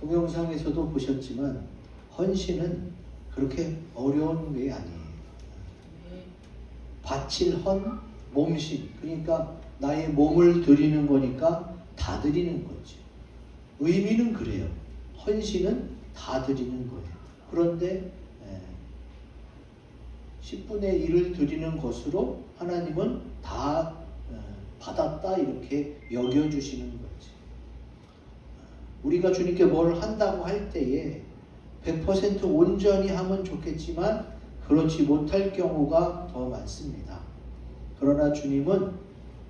동영상에서도 보셨지만 헌신은 그렇게 어려운 게 아니에요. 바칠 헌, 몸신. 그러니까 나의 몸을 드리는 거니까 다 드리는 거죠. 의미는 그래요. 헌신은 다 드리는 거예요. 그런데 10분의 1을 드리는 것으로 하나님은 다 받았다 이렇게 여겨주시는 거지. 우리가 주님께 뭘 한다고 할 때에 100% 온전히 하면 좋겠지만 그렇지 못할 경우가 더 많습니다. 그러나 주님은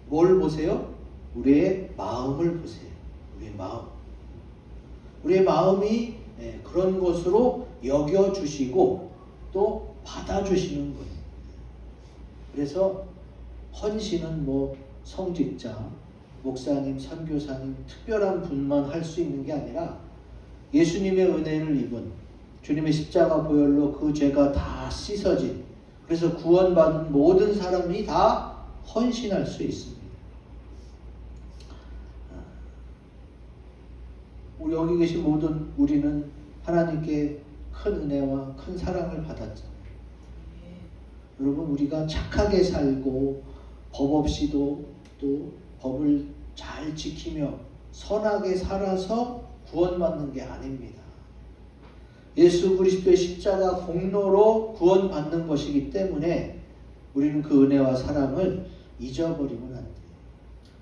뭘 보세요? 우리의 마음을 보세요. 우리의 마음. 우리의 마음이 그런 것으로 여겨주시고 또 받아주시는 거예요. 그래서 헌신은 뭐 성직자, 목사님, 선교사님 특별한 분만 할 수 있는 게 아니라 예수님의 은혜를 입은 주님의 십자가 보혈로 그 죄가 다 씻어진, 그래서 구원받은 모든 사람이 다 헌신할 수 있습니다. 우리 여기 계신 모든 우리는 하나님께 큰 은혜와 큰 사랑을 받았잖아요. 여러분, 우리가 착하게 살고 법 없이도 또 법을 잘 지키며 선하게 살아서 구원받는 게 아닙니다. 예수 그리스도의 십자가 공로로 구원받는 것이기 때문에 우리는 그 은혜와 사랑을 잊어버리면 안 돼요.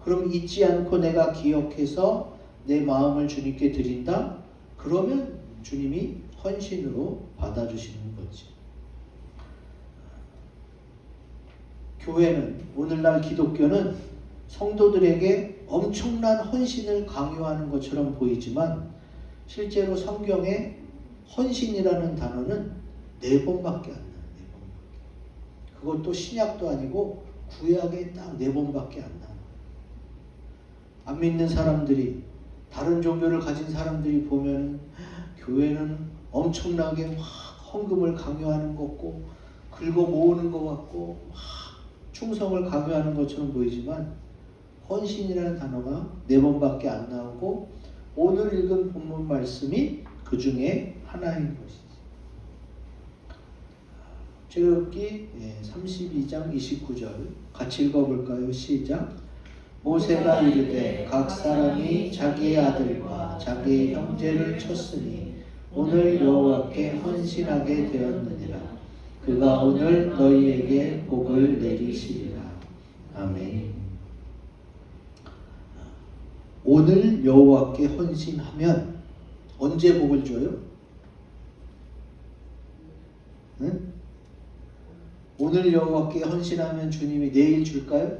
그럼 잊지 않고 내가 기억해서 내 마음을 주님께 드린다? 그러면 주님이 헌신으로 받아주시는 거지. 교회는, 오늘날 기독교는 성도들에게 엄청난 헌신을 강요하는 것처럼 보이지만 실제로 성경에 헌신이라는 단어는 4번밖에 안 나요. 4번밖에. 그것도 신약도 아니고 구약에 딱 4번밖에 안 나요. 안 믿는 사람들이, 다른 종교를 가진 사람들이 보면 교회는 엄청나게 막 헌금을 강요하는 것 같고 긁어 모으는 것 같고 막 충성을 강요하는 것처럼 보이지만 헌신이라는 단어가 4번밖에 안 나오고 오늘 읽은 본문 말씀이 그 중에 하나인 것이죠. 출애굽기 32장 29절 같이 읽어볼까요? 시작. 모세가 이르되 각 사람이 자기의 아들과 자기의 형제를 쳤으니 오늘 여호와께 헌신하게 되었느니라. 그가 오늘 너희에게 복을 내리시리라. 아멘. 오늘 여호와께 헌신하면 언제 복을 줘요? 응? 오늘 여호와께 헌신하면 주님이 내일 줄까요?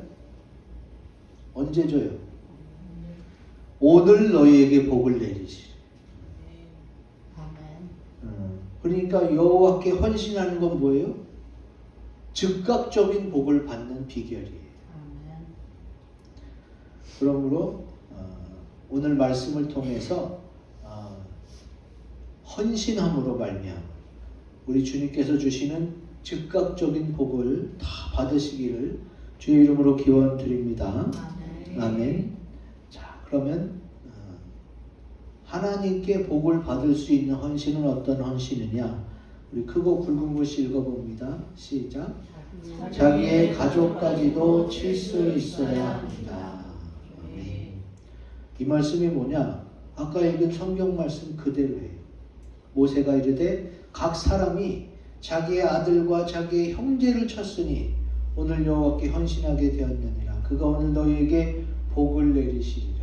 언제 줘요? 오늘 너희에게 복을 내리시리. 그러니까 여호와께 헌신하는 건 뭐예요? 즉각적인 복을 받는 비결이에요. 그러므로 오늘 말씀을 통해서 헌신함으로 말미암아 우리 주님께서 주시는 즉각적인 복을 다 받으시기를 주의 이름으로 기원 드립니다. 아멘. 자, 그러면 하나님께 복을 받을 수 있는 헌신은 어떤 헌신이냐? 우리 크고 굵은 글씨 읽어봅니다. 시작. 자기의 가족까지도 칠 수 있어야 합니다. 아멘. 이 말씀이 뭐냐? 아까 읽은 성경 말씀 그대로예요. 모세가 이르되 각 사람이 자기의 아들과 자기의 형제를 쳤으니 오늘 여호와께 헌신하게 되었느니라. 그가 오늘 너희에게 복을 내리시리라.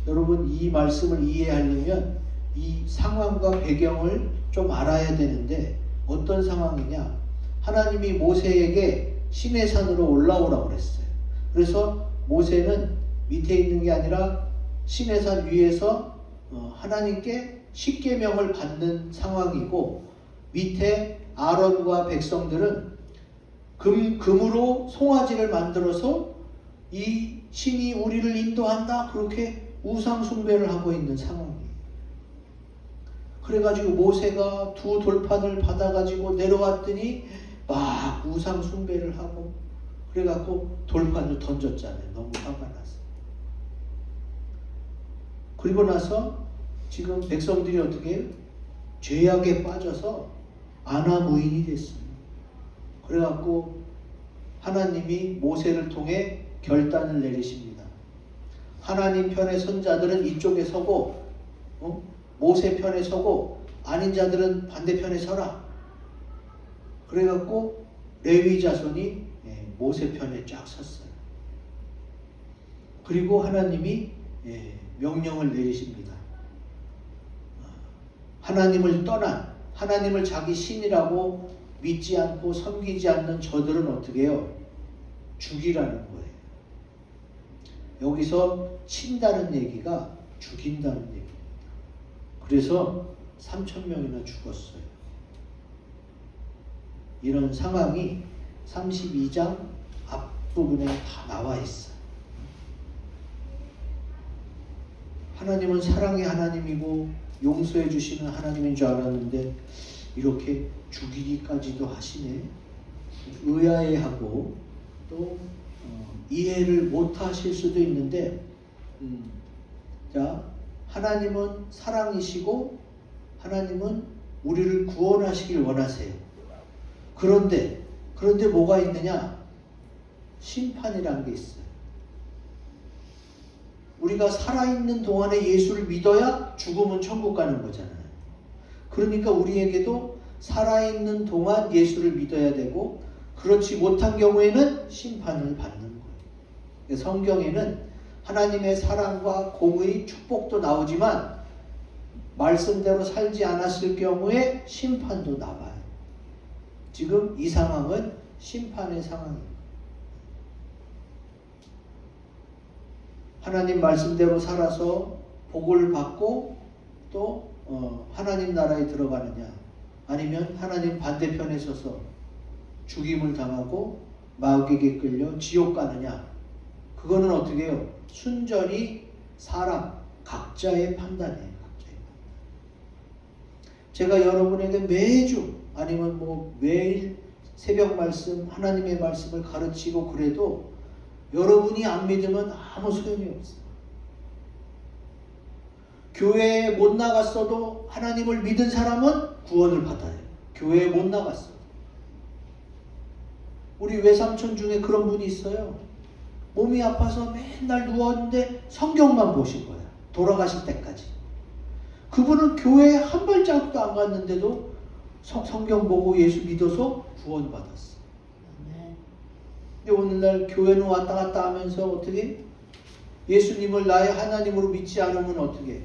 여러분, 이 말씀을 이해하려면 이 상황과 배경을 좀 알아야 되는데 어떤 상황이냐? 하나님이 모세에게 시내산으로 올라오라고 그랬어요. 그래서 모세는 밑에 있는 게 아니라 시내산 위에서 하나님께 십계명을 받는 상황이고 밑에 아론과 백성들은 금으로 송아지를 만들어서 이 신이 우리를 인도한다 그렇게 우상 숭배를 하고 있는 상황이에요. 그래가지고 모세가 2 돌판을 받아가지고 내려왔더니 막 우상 숭배를 하고 그래갖고 돌판을 던졌잖아요. 너무 화가 나서. 그리고 나서 지금 백성들이 어떻게 해요? 죄악에 빠져서 아나무인이 됐어요. 그래갖고 하나님이 모세를 통해 결단을 내리십니다. 하나님 편의 선자들은 이쪽에 서고 모세 편에 서고 아닌 자들은 반대편에 서라. 그래갖고 레위 자손이 모세 편에 쫙 섰어요. 그리고 하나님이 명령을 내리십니다. 하나님을 떠난, 하나님을 자기 신이라고 믿지 않고 섬기지 않는 저들은 어떻게 해요? 죽이라는 거예요. 여기서 친다는 얘기가 죽인다는 얘기입니다. 그래서 3,000명이나 죽었어요. 이런 상황이 32장 앞부분에 다 나와 있어요. 하나님은 사랑의 하나님이고 용서해 주시는 하나님인 줄 알았는데 이렇게 죽이기까지도 하시네. 의아해하고 또 이해를 못 하실 수도 있는데 자, 하나님은 사랑이시고 하나님은 우리를 구원하시길 원하세요. 그런데 뭐가 있느냐? 심판이라는 게 있어요. 우리가 살아있는 동안에 예수를 믿어야 죽으면 천국 가는 거잖아요. 그러니까 우리에게도 살아있는 동안 예수를 믿어야 되고 그렇지 못한 경우에는 심판을 받는 거예요. 성경에는 하나님의 사랑과 공의, 축복도 나오지만 말씀대로 살지 않았을 경우에 심판도 나와요. 지금 이 상황은 심판의 상황입니다. 하나님 말씀대로 살아서 복을 받고 또 하나님 나라에 들어가느냐, 아니면 하나님 반대편에 서서 죽임을 당하고 마귀에게 끌려 지옥 가느냐, 그거는 어떻게 해요? 순전히 사람 각자의 판단이에요. 제가 여러분에게 매주 아니면 매일 새벽 말씀, 하나님의 말씀을 가르치고 그래도 여러분이 안 믿으면 아무 소용이 없어요. 교회에 못 나갔어도 하나님을 믿은 사람은 구원을 받아요. 교회에 못 나갔어. 우리 외삼촌 중에 그런 분이 있어요. 몸이 아파서 맨날 누웠는데 성경만 보신 거야. 돌아가실 때까지. 그분은 교회에 한 발자국도 안 갔는데도 성경 보고 예수 믿어서 구원 받았어. 근데 오늘날 교회는 왔다 갔다 하면서 어떻게? 예수님을 나의 하나님으로 믿지 않으면 어떻게?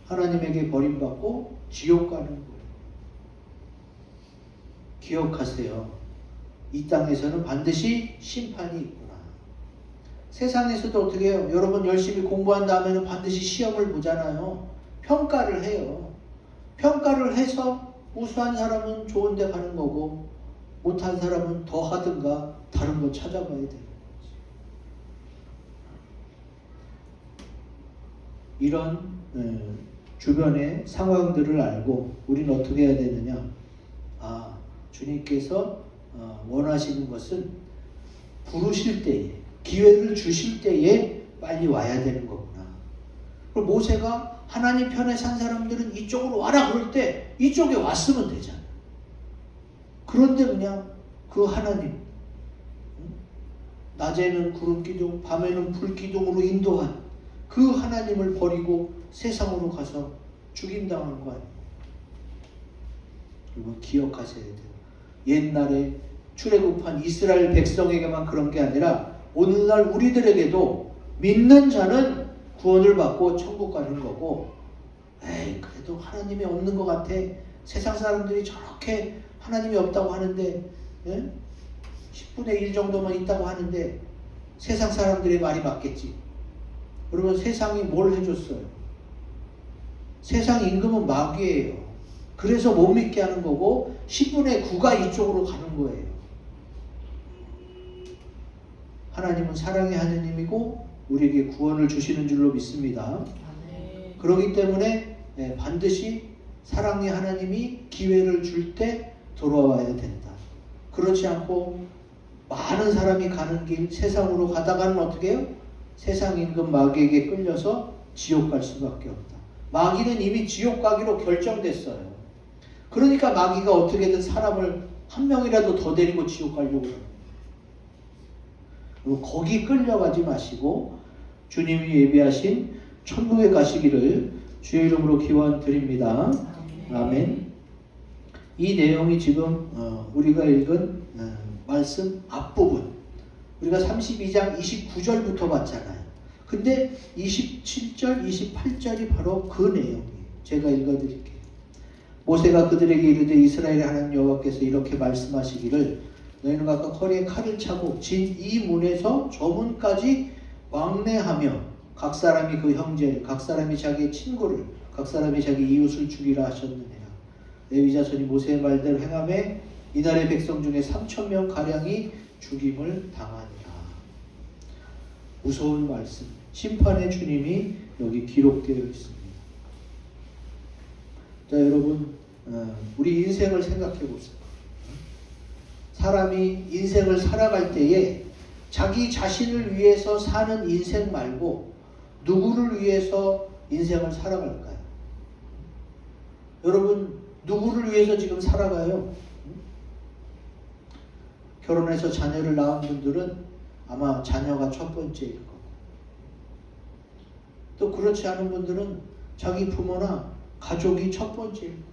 하나님에게 버림받고 지옥 가는 거예요. 기억하세요. 이 땅에서는 반드시 심판이 있구나. 세상에서도 어떻게 해요? 여러분 열심히 공부한 다음에는 반드시 시험을 보잖아요. 평가를 해요. 평가를 해서 우수한 사람은 좋은 데 가는 거고 못한 사람은 더 하든가 다른 거 찾아가야 돼요. 이런 주변의 상황들을 알고 우리는 어떻게 해야 되느냐? 주님께서 원하시는 것은 부르실 때에, 기회를 주실 때에 빨리 와야 되는 거구나. 그리고 모세가 하나님 편에 산 사람들은 이쪽으로 와라 그럴 때 이쪽에 왔으면 되잖아. 그런데 그냥 그 하나님, 낮에는 구름 기둥, 밤에는 불 기둥으로 인도한 그 하나님을 버리고 세상으로 가서 죽임당한 거 아니에요. 그리고 기억하셔야 돼요. 옛날에 출애굽한 이스라엘 백성에게만 그런 게 아니라 오늘날 우리들에게도 믿는 자는 구원을 받고 천국 가는 거고, 그래도 하나님이 없는 것 같아. 세상 사람들이 저렇게 하나님이 없다고 하는데 10분의 1 정도만 있다고 하는데 세상 사람들의 말이 맞겠지. 그러면 세상이 뭘 해줬어요? 세상 임금은 마귀예요. 그래서 못 믿게 하는 거고 10분의 9가 이쪽으로 가는 거예요. 하나님은 사랑의 하나님이고 우리에게 구원을 주시는 줄로 믿습니다. 그렇기 때문에 반드시 사랑의 하나님이 기회를 줄 때 돌아와야 된다. 그렇지 않고 많은 사람이 가는 길 세상으로 가다가는 어떻게 해요? 세상 임금 마귀에게 끌려서 지옥 갈 수밖에 없다. 마귀는 이미 지옥 가기로 결정됐어요. 그러니까 마귀가 어떻게든 사람을 한 명이라도 더 데리고 지옥 가려고 해요. 거기 끌려가지 마시고 주님이 예비하신 천국에 가시기를 주의 이름으로 기원드립니다. 아멘. 이 내용이 지금 우리가 읽은 말씀 앞부분, 우리가 32장 29절부터 봤잖아요. 근데 27절, 28절이 바로 그 내용이에요. 제가 읽어드릴게요. 모세가 그들에게 이르되 이스라엘의 하나님 여호와께서 이렇게 말씀하시기를 너희는 각각 허리에 칼을 차고 진 이 문에서 저 문까지 왕래하며 각 사람이 그 형제를, 각 사람이 자기의 친구를, 각 사람이 자기 이웃을 죽이라 하셨느니라. 레위 자손이 모세의 말대로 행하매 이날의 백성 중에 3,000명 가량이 죽임을 당하니라. 무서운 말씀, 심판의 주님이 여기 기록되어 있습니다. 자, 여러분, 우리 인생을 생각해 보세요. 사람이 인생을 살아갈 때에 자기 자신을 위해서 사는 인생 말고 누구를 위해서 인생을 살아갈까요? 여러분, 누구를 위해서 지금 살아가요? 결혼해서 자녀를 낳은 분들은 아마 자녀가 첫 번째일 거고, 또 그렇지 않은 분들은 자기 부모나 가족이 첫 번째일 거고,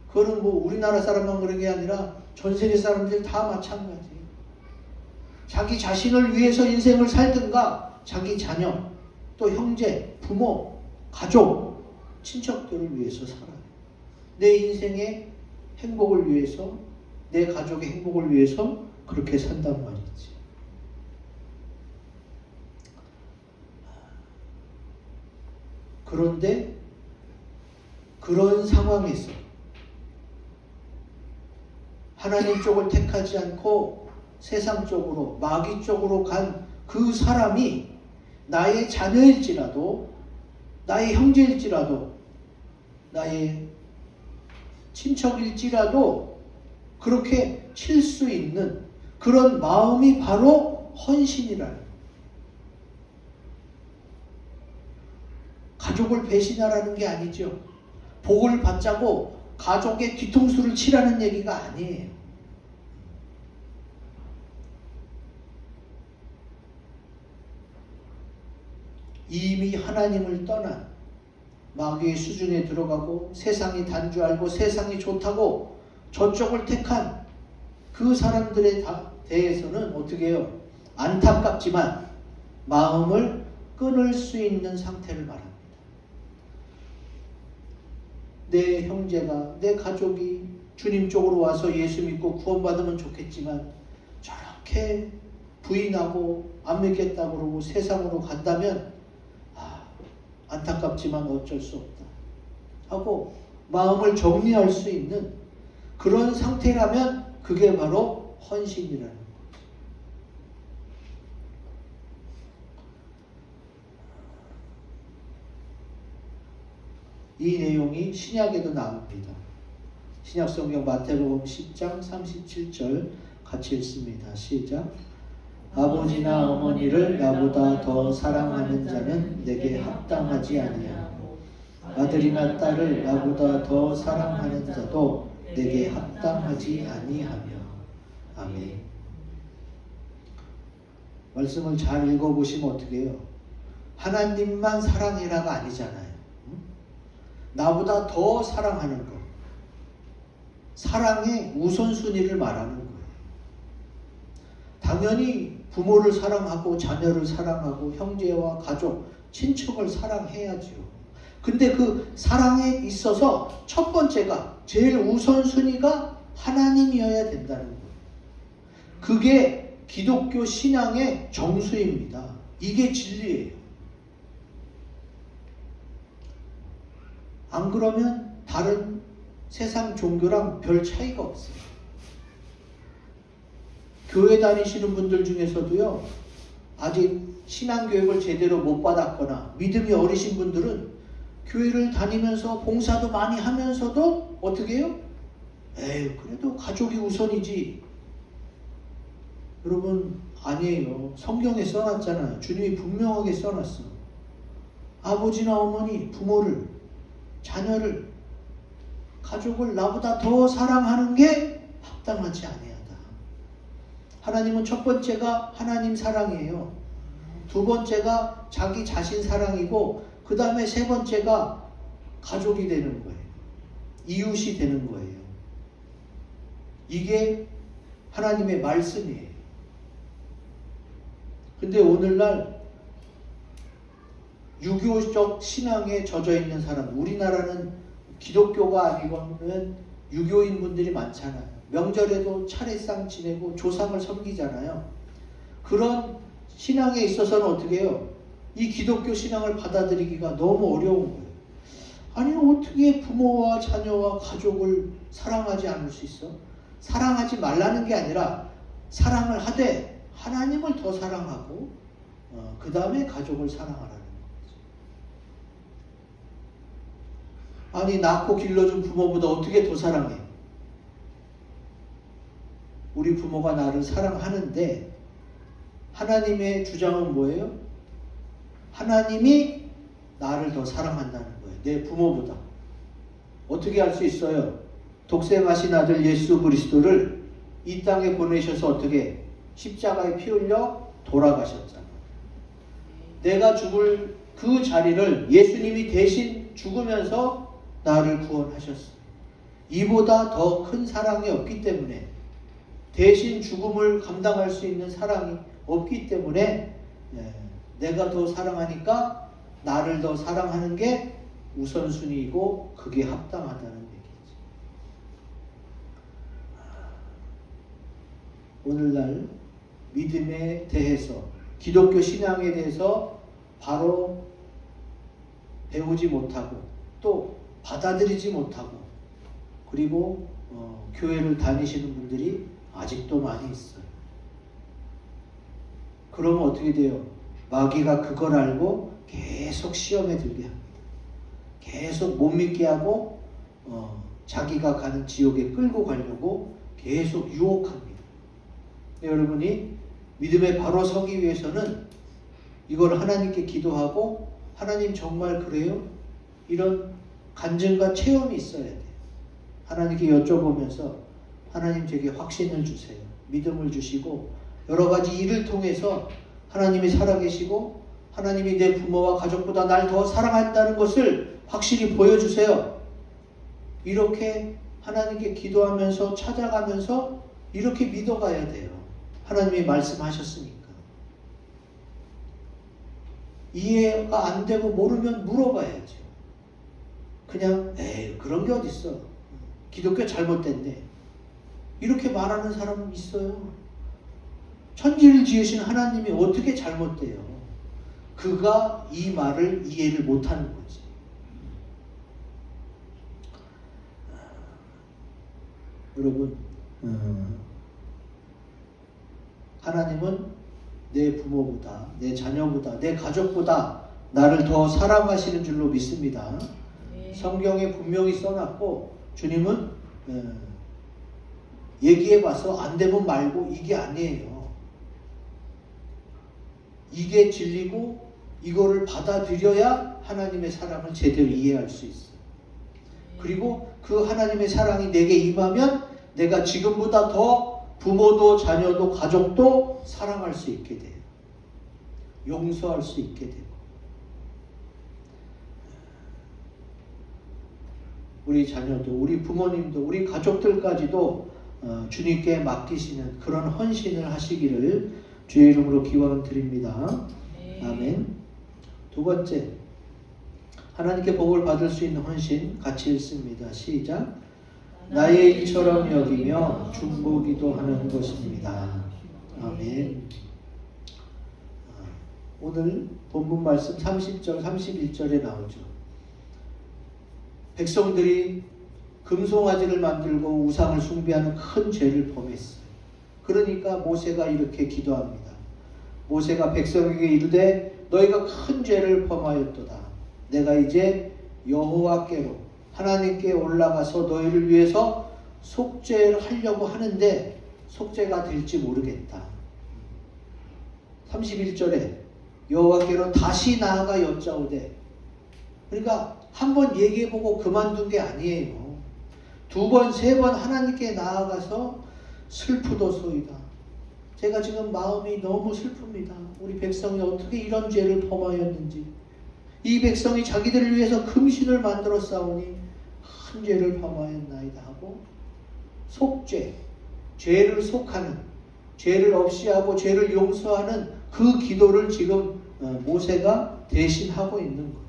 그거는 뭐 우리나라 사람만 그런 게 아니라 전 세계 사람들 다 마찬가지예요. 자기 자신을 위해서 인생을 살든가 자기 자녀, 또 형제, 부모, 가족, 친척들을 위해서 살아요. 내 인생의 행복을 위해서, 내 가족의 행복을 위해서 그렇게 산단 말이지. 그런데 그런 상황에서 하나님 쪽을 택하지 않고 세상 쪽으로, 마귀 쪽으로 간 그 사람이 나의 자녀일지라도, 나의 형제일지라도, 나의 친척일지라도 그렇게 칠 수 있는 그런 마음이 바로 헌신이라는 거예요. 가족을 배신하라는 게 아니죠. 복을 받자고 가족의 뒤통수를 치라는 얘기가 아니에요. 이미 하나님을 떠난 마귀의 수준에 들어가고 세상이 단 줄 알고 세상이 좋다고 저쪽을 택한 그 사람들에 대해서는 어떻게 해요? 안타깝지만 마음을 끊을 수 있는 상태를 말합니다. 내 형제가, 내 가족이 주님 쪽으로 와서 예수 믿고 구원받으면 좋겠지만 저렇게 부인하고 안 믿겠다고 그러고 세상으로 간다면 안타깝지만 어쩔 수 없다 하고 마음을 정리할 수 있는 그런 상태라면 그게 바로 헌신이라는 거죠. 이 내용이 신약에도 나옵니다. 신약성경 마태복음 10장 37절 같이 읽습니다. 시작. 아버지나 어머니를 나보다 더 사랑하는 자는 내게 합당하지 아니하고 아들이나 딸을 나보다 더 사랑하는 자도 내게 합당하지 아니하며. 아멘. 말씀을 잘 읽어보시면 어떻게 해요? 하나님만 사랑해라가 아니잖아요. 나보다 더 사랑하는 것, 사랑의 우선순위를 말하는 거예요. 당연히 부모를 사랑하고 자녀를 사랑하고 형제와 가족, 친척을 사랑해야죠. 근데 그 사랑에 있어서 첫 번째가, 제일 우선순위가 하나님이어야 된다는 거예요. 그게 기독교 신앙의 정수입니다. 이게 진리예요. 안 그러면 다른 세상 종교랑 별 차이가 없어요. 교회 다니시는 분들 중에서도요, 아직 신앙교육을 제대로 못 받았거나 믿음이 어리신 분들은 교회를 다니면서 봉사도 많이 하면서도 어떻게 해요? 에이, 그래도 가족이 우선이지. 여러분, 아니에요. 성경에 써놨잖아요. 주님이 분명하게 써놨어. 아버지나 어머니, 부모를, 자녀를, 가족을 나보다 더 사랑하는 게 합당하지 아니하다. 하나님은 첫 번째가 하나님 사랑이에요. 두 번째가 자기 자신 사랑이고, 그 다음에 세 번째가 가족이 되는 거예요. 이웃이 되는 거예요. 이게 하나님의 말씀이에요. 근데 오늘날 유교적 신앙에 젖어 있는 사람, 우리나라는 기독교가 아니고는 유교인 분들이 많잖아요. 명절에도 차례상 지내고 조상을 섬기잖아요. 그런 신앙에 있어서는 어떻게 해요? 이 기독교 신앙을 받아들이기가 너무 어려운 거예요. 아니, 어떻게 부모와 자녀와 가족을 사랑하지 않을 수 있어? 사랑하지 말라는 게 아니라 사랑을 하되 하나님을 더 사랑하고 그 다음에 가족을 사랑하라는 거죠. 아니, 낳고 길러준 부모보다 어떻게 더 사랑해? 우리 부모가 나를 사랑하는데 하나님의 주장은 뭐예요? 하나님이 나를 더 사랑한다는 거예요. 내 부모보다. 어떻게 할 수 있어요? 독생하신 아들 예수 그리스도를 이 땅에 보내셔서 어떻게 십자가에 피 흘려 돌아가셨잖아요. 내가 죽을 그 자리를 예수님이 대신 죽으면서 나를 구원하셨어요. 이보다 더 큰 사랑이 없기 때문에, 대신 죽음을 감당할 수 있는 사랑이 없기 때문에 내가 더 사랑하니까 나를 더 사랑하는 게 우선순위이고 그게 합당하다는 얘기죠. 오늘날 믿음에 대해서, 기독교 신앙에 대해서 바로 배우지 못하고 또 받아들이지 못하고, 그리고 교회를 다니시는 분들이 아직도 많이 있어요. 그러면 어떻게 돼요? 마귀가 그걸 알고 계속 시험에 들게 합니다. 계속 못 믿게 하고 자기가 가는 지옥에 끌고 가려고 계속 유혹합니다. 여러분이 믿음에 바로 서기 위해서는 이걸 하나님께 기도하고, 하나님 정말 그래요? 이런 간증과 체험이 있어야 돼요. 하나님께 여쭤보면서 하나님 제게 확신을 주세요. 믿음을 주시고 여러 가지 일을 통해서 하나님이 살아계시고 하나님이 내 부모와 가족보다 날 더 사랑한다는 것을 확실히 보여주세요. 이렇게 하나님께 기도하면서 찾아가면서 이렇게 믿어가야 돼요. 하나님이 말씀하셨으니까. 이해가 안 되고 모르면 물어봐야죠. 그냥 그런 게 어딨어. 기독교 잘못됐네. 이렇게 말하는 사람 있어요. 천지를 지으신 하나님이 어떻게 잘못돼요? 그가 이 말을 이해를 못하는 거지. 여러분, 하나님은 내 부모보다, 내 자녀보다, 내 가족보다 나를 더 사랑하시는 줄로 믿습니다. 성경에 분명히 써놨고, 주님은 얘기해봐서 안 되면 말고 이게 아니에요. 이게 진리고 이거를 받아들여야 하나님의 사랑을 제대로 이해할 수 있어요. 그리고 그 하나님의 사랑이 내게 임하면 내가 지금보다 더 부모도 자녀도 가족도 사랑할 수 있게 돼요. 용서할 수 있게 되고. 우리 자녀도, 우리 부모님도, 우리 가족들까지도 주님께 맡기시는 그런 헌신을 하시기를 주의 이름으로 기원드립니다. 아멘. 두 번째, 하나님께 복을 받을 수 있는 헌신 같이 읽습니다. 시작. 나의 일처럼 여기며 중보기도 하는 것입니다. 아멘. 오늘 본문 말씀 30절, 31절에 나오죠. 백성들이 금송아지를 만들고 우상을 숭배하는 큰 죄를 범했어요. 그러니까 모세가 이렇게 기도합니다. 모세가 백성에게 이르되 너희가 큰 죄를 범하였도다. 내가 이제 여호와께로 하나님께 올라가서 너희를 위해서 속죄를 하려고 하는데 속죄가 될지 모르겠다. 31절에 여호와께로 다시 나아가 여짜오되, 그러니까 한 번 얘기해보고 그만둔 게 아니에요. 두 번, 세 번 하나님께 나아가서 슬프도소이다. 제가 지금 마음이 너무 슬픕니다. 우리 백성이 어떻게 이런 죄를 범하였는지. 이 백성이 자기들을 위해서 금신을 만들어 싸우니 큰 죄를 범하였나이다 하고, 속죄, 죄를 속하는, 죄를 없이 하고 죄를 용서하는 그 기도를 지금 모세가 대신하고 있는 거예요.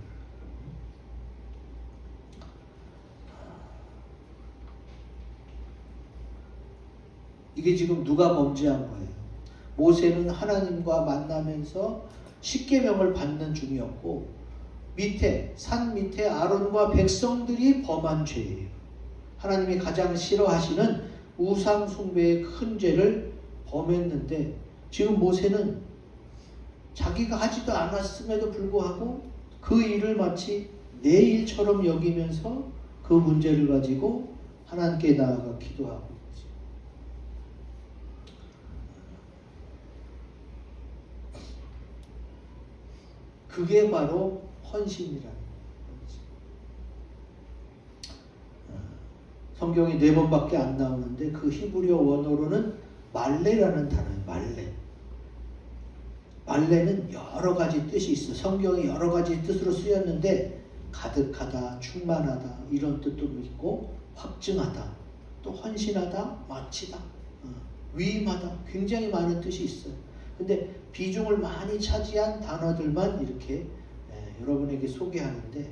이게 지금 누가 범죄한 거예요? 모세는 하나님과 만나면서 십계명을 받는 중이었고, 산 밑에 아론과 백성들이 범한 죄예요. 하나님이 가장 싫어하시는 우상 숭배의 큰 죄를 범했는데, 지금 모세는 자기가 하지도 않았음에도 불구하고 그 일을 마치 내 일처럼 여기면서 그 문제를 가지고 하나님께 나아가 기도하고 있지. 그게 바로 헌신이라는 거지. 성경이 4번밖에 안 나오는데 그 히브리어 원어로는 말레라는 단어예요. 말레는 여러 가지 뜻이 있어. 성경이 여러 가지 뜻으로 쓰였는데, 가득하다, 충만하다 이런 뜻도 있고, 확증하다, 또 헌신하다, 마치다, 위임하다, 굉장히 많은 뜻이 있어요. 근데 비중을 많이 차지한 단어들만 이렇게 여러분에게 소개하는데,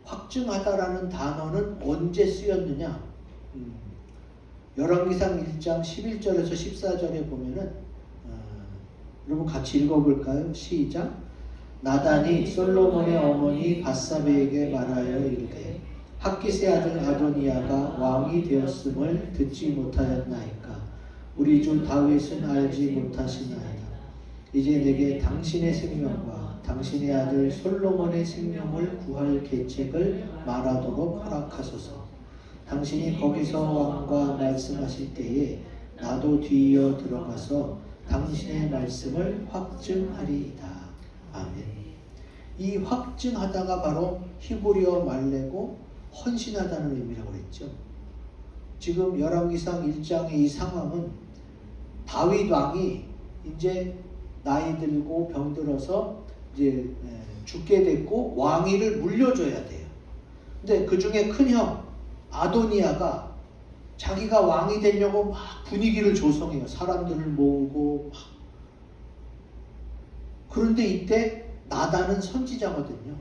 확증하다라는 단어는 언제 쓰였느냐? 열왕기상 1장 11절에서 14절에 보면은, 여러분 같이 읽어볼까요? 시작. 나단이 솔로몬의 어머니 밧사베에게 말하여 이르되, 학깃의 아들 아도니아가 왕이 되었음을 듣지 못하였나이까? 우리 주 다윗은 알지 못하시나이다. 이제 내게 당신의 생명과 당신의 아들 솔로몬의 생명을 구할 계책을 말하도록 허락하소서. 당신이 거기서 왕과 말씀하실 때에 나도 뒤이어 들어가서 당신의 말씀을 확증하리이다. 아멘. 이 확증하다가 바로 히브리어 말레고 헌신하다는 의미라고 했죠. 지금 열왕기상 1장의 이 상황은 다윗 왕이 이제 나이 들고 병들어서 이제 죽게 됐고 왕위를 물려줘야 돼요. 근데 그 중에 큰형 아도니아가 자기가 왕이 되려고 막 분위기를 조성해요. 사람들을 모으고 막. 그런데 이때 나단은 선지자거든요.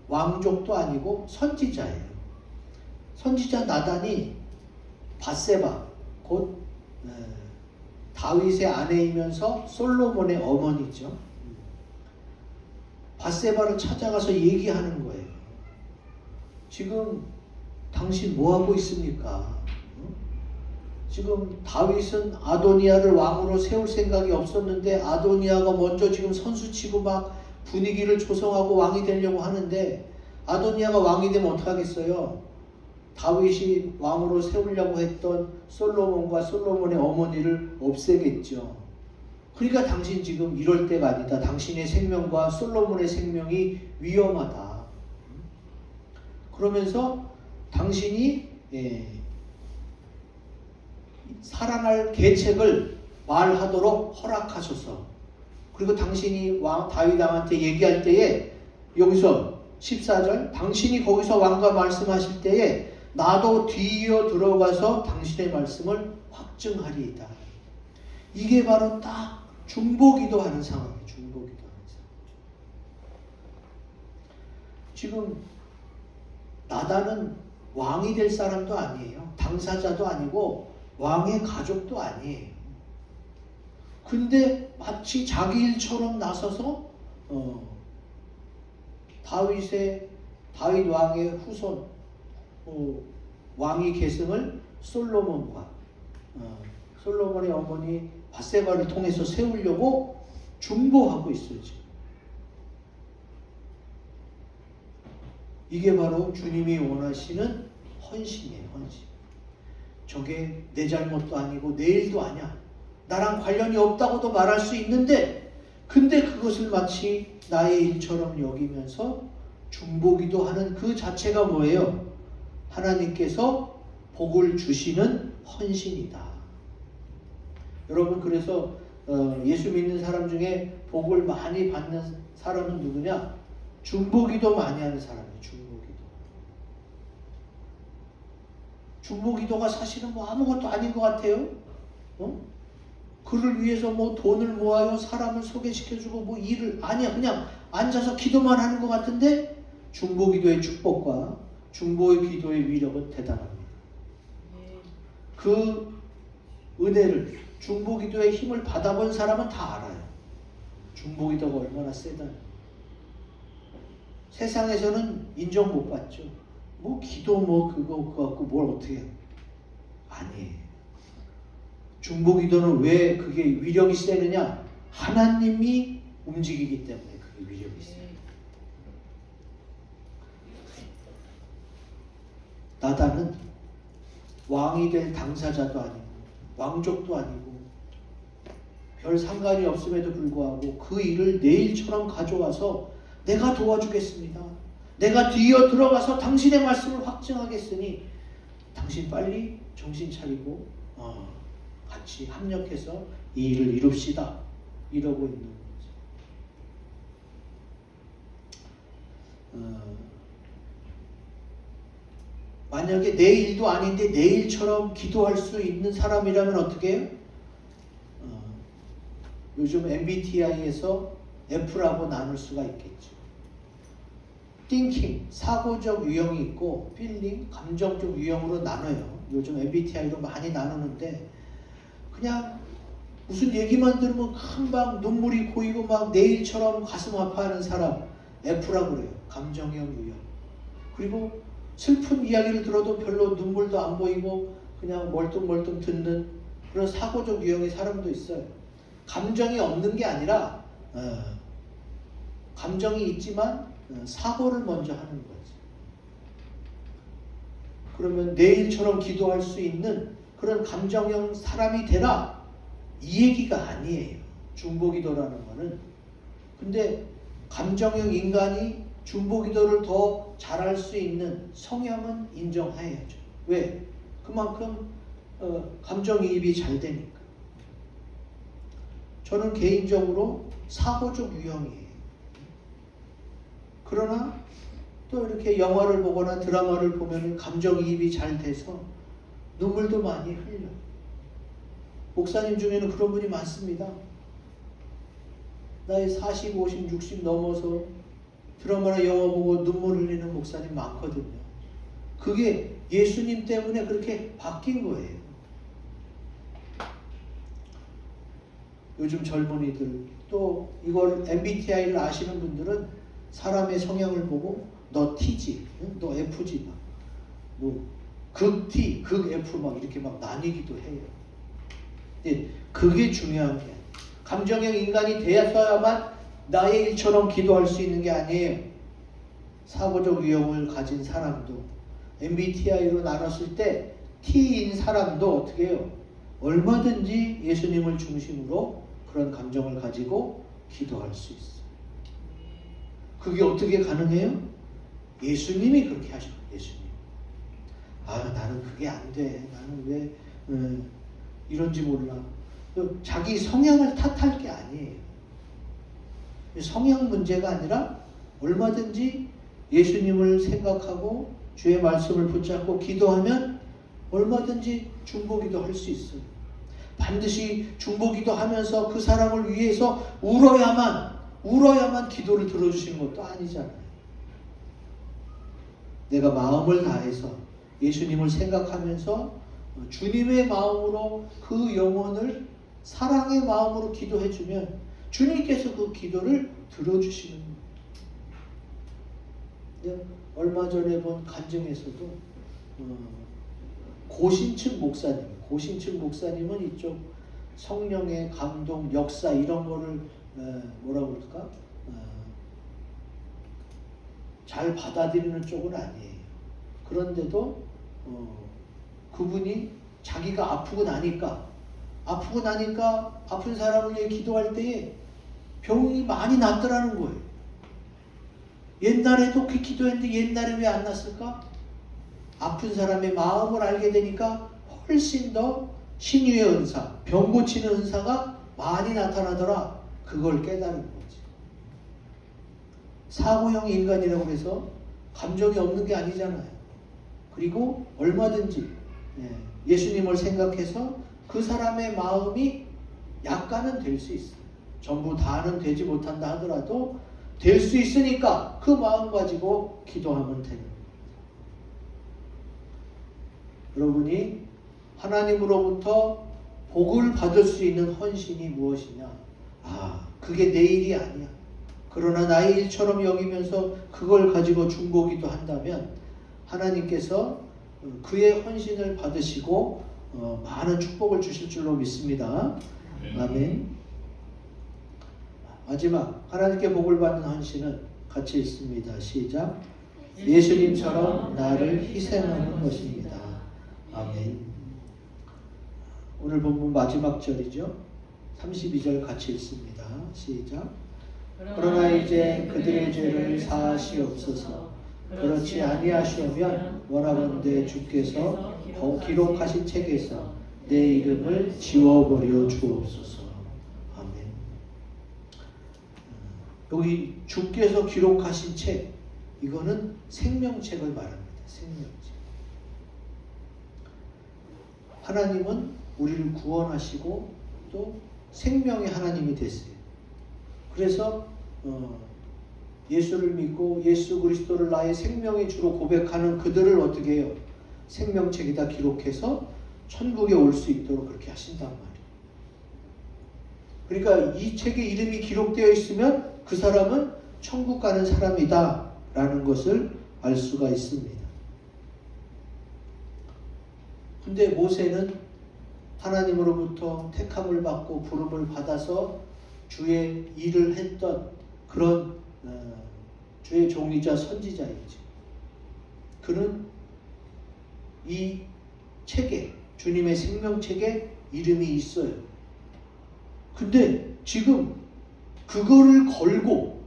왕족도 아니고 선지자예요. 선지자 나단이 밧세바, 곧 다윗의 아내이면서 솔로몬의 어머니죠. 밧세바를 찾아가서 얘기하는 거예요. 지금 당신 뭐하고 있습니까? 지금 다윗은 아도니아를 왕으로 세울 생각이 없었는데, 아도니아가 먼저 지금 선수치고 막 분위기를 조성하고 왕이 되려고 하는데, 아도니아가 왕이 되면 어떡하겠어요? 다윗이 왕으로 세우려고 했던 솔로몬과 솔로몬의 어머니를 없애겠죠. 그러니까 당신 지금 이럴 때가 아니다. 당신의 생명과 솔로몬의 생명이 위험하다. 그러면서 당신이 살아날 계책을 말하도록 허락하소서. 그리고 당신이 다윗 왕한테 얘기할 때에, 여기서 14절, 당신이 거기서 왕과 말씀하실 때에 나도 뒤이어 들어가서 당신의 말씀을 확증하리이다. 이게 바로 딱 중보기도 하는 상황이에요. 중보기도 하는 상황. 지금 나단은 왕이 될 사람도 아니에요. 당사자도 아니고 왕의 가족도 아니에요. 근데 마치 자기 일처럼 나서서 다윗 왕의 후손, 왕위 계승을 솔로몬과 솔로몬의 어머니 밧세바를 통해서 세우려고 중보하고 있어요. 지금. 이게 바로 주님이 원하시는 헌신이에요. 헌신. 저게 내 잘못도 아니고 내 일도 아니야. 나랑 관련이 없다고도 말할 수 있는데, 근데 그것을 마치 나의 일처럼 여기면서 중보기도 하는 그 자체가 뭐예요? 하나님께서 복을 주시는 헌신이다. 여러분, 그래서 예수 믿는 사람 중에 복을 많이 받는 사람은 누구냐? 중보기도 많이 하는 사람이에요. 중보기도. 중보기도가 사실은 뭐 아무것도 아닌 것 같아요. 그를 위해서 뭐 돈을 모아요, 사람을 소개시켜주고 뭐 일을, 아니야, 그냥 앉아서 기도만 하는 것 같은데 중보기도의 축복과 중보의 기도의 위력은 대단합니다. 그 은혜를, 중보기도의 힘을 받아본 사람은 다 알아요. 중보기도가 얼마나 세다니. 세상에서는 인정 못 받죠. 뭐 기도 뭐 그거 갖고 뭘 어떻게 해. 아니에요. 중보기도는 왜 그게 위력이 세느냐? 하나님이 움직이기 때문에 그게 위력이 세요. 나단은 왕이 될 당사자도 아니고 왕족도 아니고 별 상관이 없음에도 불구하고 그 일을 내 일처럼 가져와서 내가 도와주겠습니다. 내가 뒤어 들어가서 당신의 말씀을 확증하겠으니 당신 빨리 정신 차리고 같이 합력해서 이 일을 이룹시다. 이러고 있는 거죠. 만약에 내 일도 아닌데 내 일처럼 기도할 수 있는 사람이라면 어떻게 해요? 요즘 MBTI에서 F라고 나눌 수가 있겠죠. thinking, 사고적 유형이 있고 feeling, 감정적 유형으로 나눠요. 요즘 MBTI로 많이 나누는데 그냥 무슨 얘기만 들으면 금방 눈물이 고이고 막 내일처럼 가슴 아파하는 사람 F라고 그래요. 감정형 유형. 그리고 슬픈 이야기를 들어도 별로 눈물도 안 보이고 그냥 멀뚱멀뚱 듣는 그런 사고적 유형의 사람도 있어요. 감정이 없는 게 아니라 감정이 있지만 사고를 먼저 하는 거지. 그러면 내일처럼 기도할 수 있는 그런 감정형 사람이 되라 이 얘기가 아니에요. 중보기도라는 거는. 근데 감정형 인간이 중보기도를 더 잘할 수 있는 성향은 인정해야죠. 왜? 그만큼 감정이입이 잘 되니까. 저는 개인적으로 사고적 유형이에요. 그러나 또 이렇게 영화를 보거나 드라마를 보면 감정이입이 잘 돼서 눈물도 많이 흘려. 목사님 중에는 그런 분이 많습니다. 나이 40, 50, 60 넘어서 드라마나 영화 보고 눈물 흘리는 목사님 많거든요. 그게 예수님 때문에 그렇게 바뀐 거예요. 요즘 젊은이들 또 이걸 MBTI를 아시는 분들은 사람의 성향을 보고 너 T지, 너 F지 막 뭐 극 T, 극 F 막 이렇게 막 나뉘기도 해요. 예, 그게 중요한 게 감정형 인간이 되어야만 나의 일처럼 기도할 수 있는 게 아니에요. 사고적 유형을 가진 사람도 MBTI로 나눴을 때 T인 사람도 어떻게 해요? 얼마든지 예수님을 중심으로 그런 감정을 가지고 기도할 수 있어요. 그게 어떻게 가능해요? 예수님이 그렇게 하셔요. 예수님. 나는 그게 안 돼. 나는 왜 이런지 몰라. 자기 성향을 탓할 게 아니에요. 성향 문제가 아니라 얼마든지 예수님을 생각하고 주의 말씀을 붙잡고 기도하면 얼마든지 중보기도 할 수 있어요. 반드시 중보기도 하면서 그 사람을 위해서 울어야만 기도를 들어주시는 것도 아니잖아요. 내가 마음을 다해서 예수님을 생각하면서 주님의 마음으로 그 영혼을 사랑의 마음으로 기도해주면 주님께서 그 기도를 들어주시는 거예요. 얼마 전에 본 간증에서도 고신층 목사님은 이쪽 성령의 감동, 역사 이런 거를 뭐라고 그럴까? 잘 받아들이는 쪽은 아니에요. 그런데도 그분이 자기가 아프고 나니까 아프고 나니까 아픈 사람을 위해 기도할 때에 병이 많이 낫더라는 거예요. 옛날에도 그 기도했는데 옛날에 왜 안 났을까? 아픈 사람의 마음을 알게 되니까 훨씬 더 신유의 은사, 병 고치는 은사가 많이 나타나더라. 그걸 깨달은 거지. 사고형 인간이라고 해서 감정이 없는 게 아니잖아요. 그리고 얼마든지 예수님을 생각해서 그 사람의 마음이 약간은 될 수 있어요. 전부 다는 되지 못한다 하더라도 될 수 있으니까 그 마음 가지고 기도하면 되는 거예요. 여러분이 하나님으로부터 복을 받을 수 있는 헌신이 무엇이냐? 그게 내 일이 아니야. 그러나 나의 일처럼 여기면서 그걸 가지고 중보기도 한다면 하나님께서 그의 헌신을 받으시고 많은 축복을 주실 줄로 믿습니다. 아멘. 마지막 하나님께 복을 받는 헌신은 같이 읽습니다. 시작. 예수님처럼 나를 희생하는 것입니다. 아멘. 오늘 본문 마지막 절이죠. 32절 같이 읽습니다. 시작. 그러나 이제 그들의 죄를 사하시옵소서. 그렇지 아니하시오면 원하건대 주께서 기록하신 책에서 내 이름을 지워버려 주옵소서. 아멘. 여기 주께서 기록하신 책, 이거는 생명책을 말합니다. 생명책. 하나님은 우리를 구원하시고 또 생명의 하나님이 됐어요. 그래서 예수를 믿고 예수 그리스도를 나의 생명의 주로 고백하는 그들을 어떻게 해요? 생명책에다 기록해서 천국에 올 수 있도록 그렇게 하신단 말이에요. 그러니까 이 책에 이름이 기록되어 있으면 그 사람은 천국 가는 사람이다 라는 것을 알 수가 있습니다. 근데 모세는 하나님으로부터 택함을 받고 부름을 받아서 주의 일을 했던 그런 주의 종이자 선지자이지. 그는 이 책에, 주님의 생명책에 이름이 있어요. 근데 지금 그거를 걸고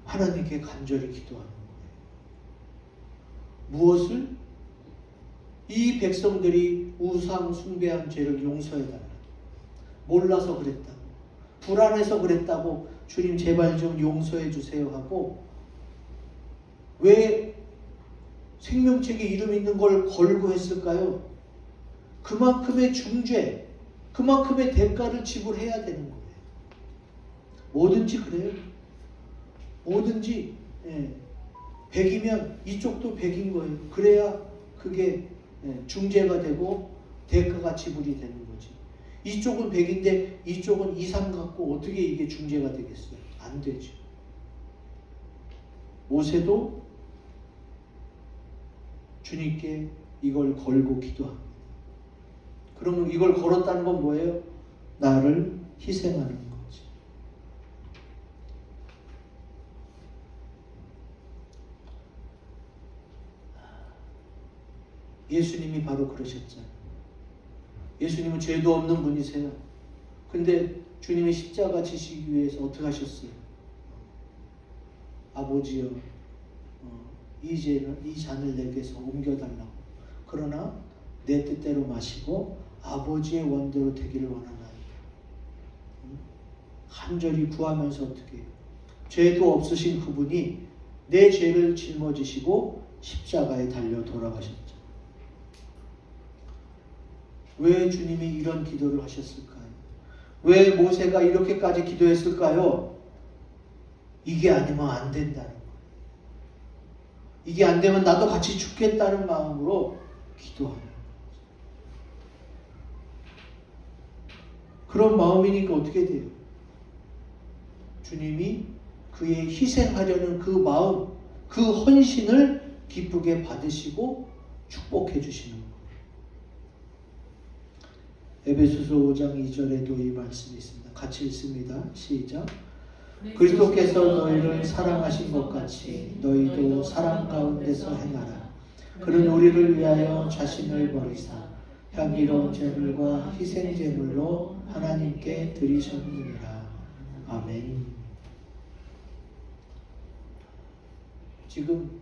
하나님께 간절히 기도하는 거예요. 무엇을? 이 백성들이 우상 숭배한 죄를 용서해달라. 몰라서 그랬다고, 불안해서 그랬다고 주님 제발 좀 용서해 주세요 하고, 왜 생명책에 이름 있는 걸 걸고 했을까요? 그만큼의 중죄, 그만큼의 대가를 지불해야 되는 거예요. 뭐든지 그래요. 뭐든지 100이면 이쪽도 100인 거예요. 그래야 그게 중재가 되고 대가가 지불이 되는 거지. 이쪽은 100인데 이쪽은 2, 3 갖고 어떻게 이게 중재가 되겠어요? 안 되죠. 모세도 주님께 이걸 걸고 기도합니다. 그러면 이걸 걸었다는 건 뭐예요? 나를 희생하는 거지. 예수님이 바로 그러셨잖아요. 예수님은 죄도 없는 분이세요. 근데 주님이 십자가 지시기 위해서 어떻게 하셨어요? 아버지여, 이 잔을 내게서 옮겨달라고. 그러나 내 뜻대로 마시고 아버지의 원대로 되기를 원하나이다. 간절히 구하면서 어떻게 해요? 죄도 없으신 그분이 내 죄를 짊어지시고 십자가에 달려 돌아가셨죠. 왜 주님이 이런 기도를 하셨을까요? 왜 모세가 이렇게까지 기도했을까요? 이게 아니면 안 된다는 거예요. 이게 안 되면 나도 같이 죽겠다는 마음으로 기도하는 거예요. 그런 마음이니까 어떻게 돼요? 주님이 그의 희생하려는 그 마음, 그 헌신을 기쁘게 받으시고 축복해 주시는 거예요. 에베소서 5장 2절에도 이 말씀이 있습니다. 같이 읽습니다. 시작. 그리스도께서 너희를 사랑하신 것 같이 너희도 사랑 가운데서 행하라. 그는 우리를 위하여 자신을 버리사 향기로운 제물과 희생 제물로 하나님께 드리셨느니라. 아멘. 지금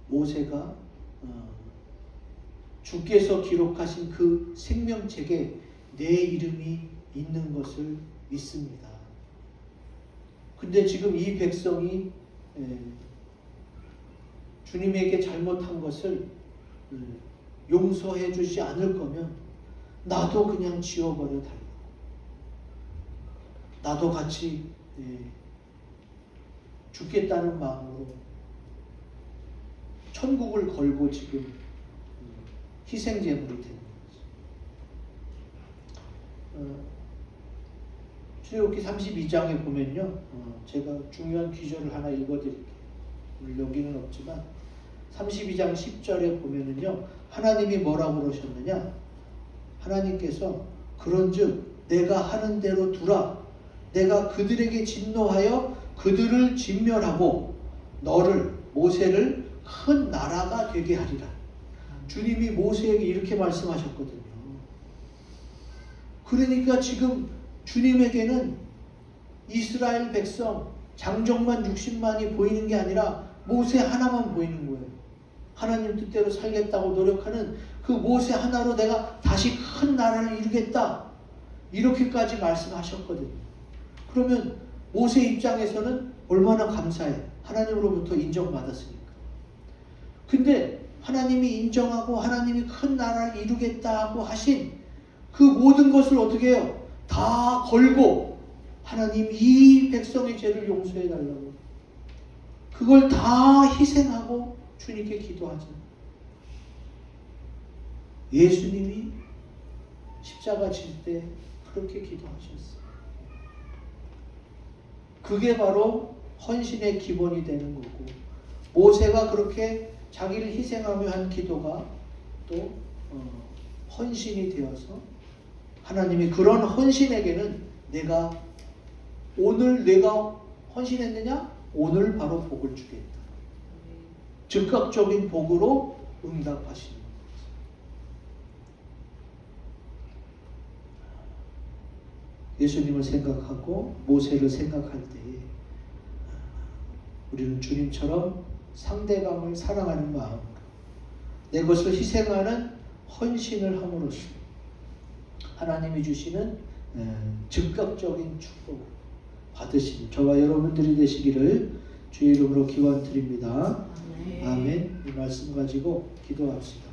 모세가 주께서 기록하신 그 생명책에 내 이름이 있는 것을 믿습니다. 근데 지금 이 백성이 주님에게 잘못한 것을 용서해 주지 않을 거면 나도 그냥 지워버려 달라고, 나도 같이 죽겠다는 마음으로 천국을 걸고 지금 희생제물이 되는 거죠. 출애굽기 32장에 보면요, 제가 중요한 귀절을 하나 읽어드릴게요. 여기는 없지만 32장 10절에 보면은요, 하나님이 뭐라고 그러셨느냐? 하나님께서 그런즉 내가 하는 대로 두라. 내가 그들에게 진노하여 그들을 진멸하고 너를, 모세를 큰 나라가 되게 하리라. 주님이 모세에게 이렇게 말씀하셨거든요. 그러니까 지금 주님에게는 이스라엘 백성 장정만 60만이 보이는 게 아니라 모세 하나만 보이는 거예요. 하나님 뜻대로 살겠다고 노력하는 그 모세 하나로 내가 다시 큰 나라를 이루겠다, 이렇게까지 말씀하셨거든요. 그러면 모세 입장에서는 얼마나 감사해. 하나님으로부터 인정받았으니까. 근데 하나님이 인정하고 하나님이 큰 나라를 이루겠다고 하신 그 모든 것을 어떻게 해요? 다 걸고 하나님 이 백성의 죄를 용서해 달라고, 그걸 다 희생하고 주님께 기도하죠. 예수님이 십자가 질 때 그렇게 기도하셨어요. 그게 바로 헌신의 기본이 되는 거고, 모세가 그렇게 자기를 희생하며 한 기도가 또 헌신이 되어서 하나님이 그런 헌신에게는 오늘 내가 헌신했느냐? 오늘 바로 복을 주겠다. 즉각적인 복으로 응답하시는 거죠. 예수님을 생각하고 모세를 생각할 때에 우리는 주님처럼 상대방을 사랑하는 마음으로 내 것을 희생하는 헌신을 함으로써 하나님이 주시는 즉각적인 축복을 받으시는 저와 여러분들이 되시기를 주의 이름으로 기원드립니다. 아멘. 이 말씀 가지고 기도합시다.